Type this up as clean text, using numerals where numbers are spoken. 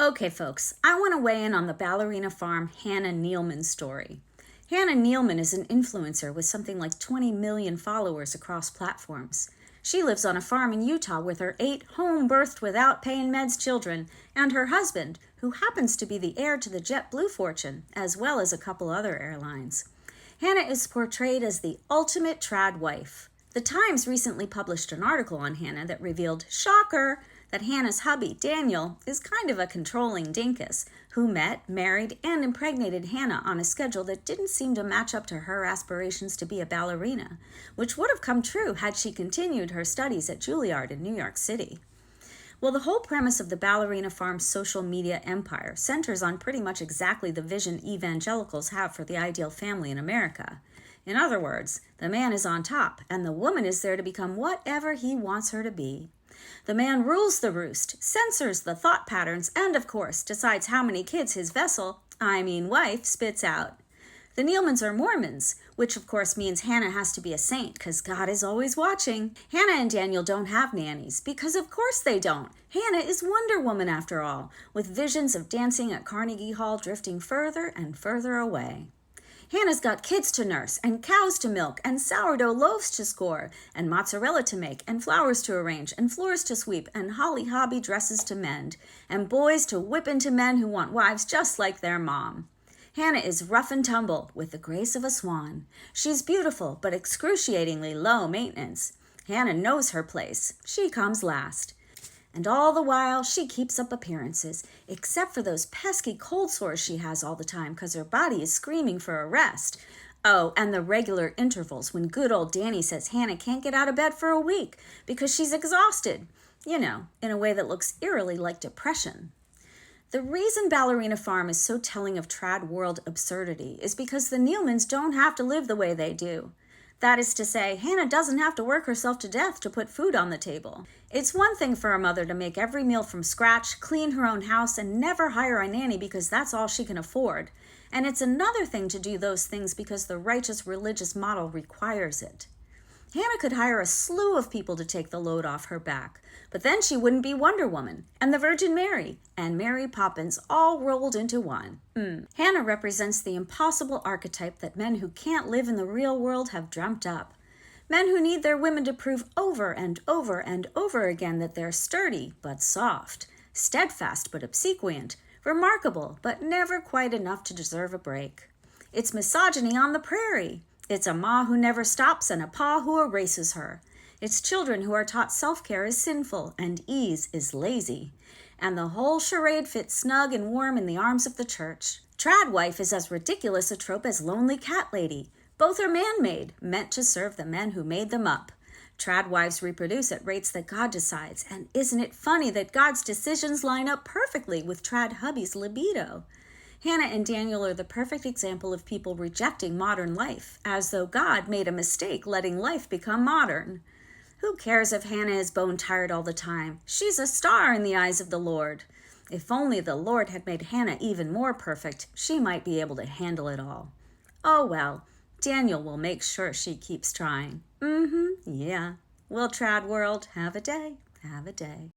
Okay, folks, I want to weigh in on the Ballerina farm Hannah Neeleman story. Hannah Neeleman is an influencer with something like 20 million followers across platforms. She lives on a farm in Utah with her 8 home-birthed without pain meds children and her husband, who happens to be the heir to the JetBlue fortune, as well as a couple other airlines. Hannah is portrayed as the ultimate trad wife. The Times recently published an article on Hannah that revealed, shocker, that Hannah's hubby, Daniel, is kind of a controlling dinkus who met, married, and impregnated Hannah on a schedule that didn't seem to match up to her aspirations to be a ballerina, which would have come true had she continued her studies at Juilliard in New York City. Well, the whole premise of the Ballerina farm's social media empire centers on pretty much exactly the vision evangelicals have for the ideal family in America. In other words, the man is on top, and the woman is there to become whatever he wants her to be. The man rules the roost, censors the thought patterns, and of course, decides how many kids his vessel, wife, spits out. The Neelemans are Mormons, which of course means Hannah has to be a saint because God is always watching. Hannah and Daniel don't have nannies because of course they don't. Hannah is Wonder Woman after all, with visions of dancing at Carnegie Hall drifting further and further away. Hannah's got kids to nurse, and cows to milk, and sourdough loaves to score, and mozzarella to make, and flowers to arrange, and floors to sweep, and holly hobby dresses to mend, and boys to whip into men who want wives just like their mom. Hannah is rough and tumble, with the grace of a swan. She's beautiful, but excruciatingly low maintenance. Hannah knows her place. She comes last. And all the while, she keeps up appearances, except for those pesky cold sores she has all the time because her body is screaming for a rest. Oh, and the regular intervals when good old Danny says Hannah can't get out of bed for a week because she's exhausted. You know, in a way that looks eerily like depression. The reason Ballerina Farm is so telling of trad world absurdity is because the Neelemans don't have to live the way they do. That is to say, Hannah doesn't have to work herself to death to put food on the table. It's one thing for a mother to make every meal from scratch, clean her own house, and never hire a nanny because that's all she can afford. And it's another thing to do those things because the righteous religious model requires it. Hannah could hire a slew of people to take the load off her back, but then she wouldn't be Wonder Woman, and the Virgin Mary, and Mary Poppins all rolled into one. Hannah represents the impossible archetype that men who can't live in the real world have dreamt up. Men who need their women to prove over and over and over again that they're sturdy but soft, steadfast but obsequious, remarkable but never quite enough to deserve a break. It's misogyny on the prairie. It's a ma who never stops and a pa who erases her. It's children who are taught self-care is sinful and ease is lazy. And the whole charade fits snug and warm in the arms of the church. Trad wife is as ridiculous a trope as lonely cat lady. Both are man-made, meant to serve the men who made them up. Trad wives reproduce at rates that God decides, and isn't it funny that God's decisions line up perfectly with trad hubby's libido? Hannah and Daniel are the perfect example of people rejecting modern life, as though God made a mistake letting life become modern. Who cares if Hannah is bone-tired all the time? She's a star in the eyes of the Lord. If only the Lord had made Hannah even more perfect, she might be able to handle it all. Oh well, Daniel will make sure she keeps trying. Yeah. Well, trad world, have a day. Have a day.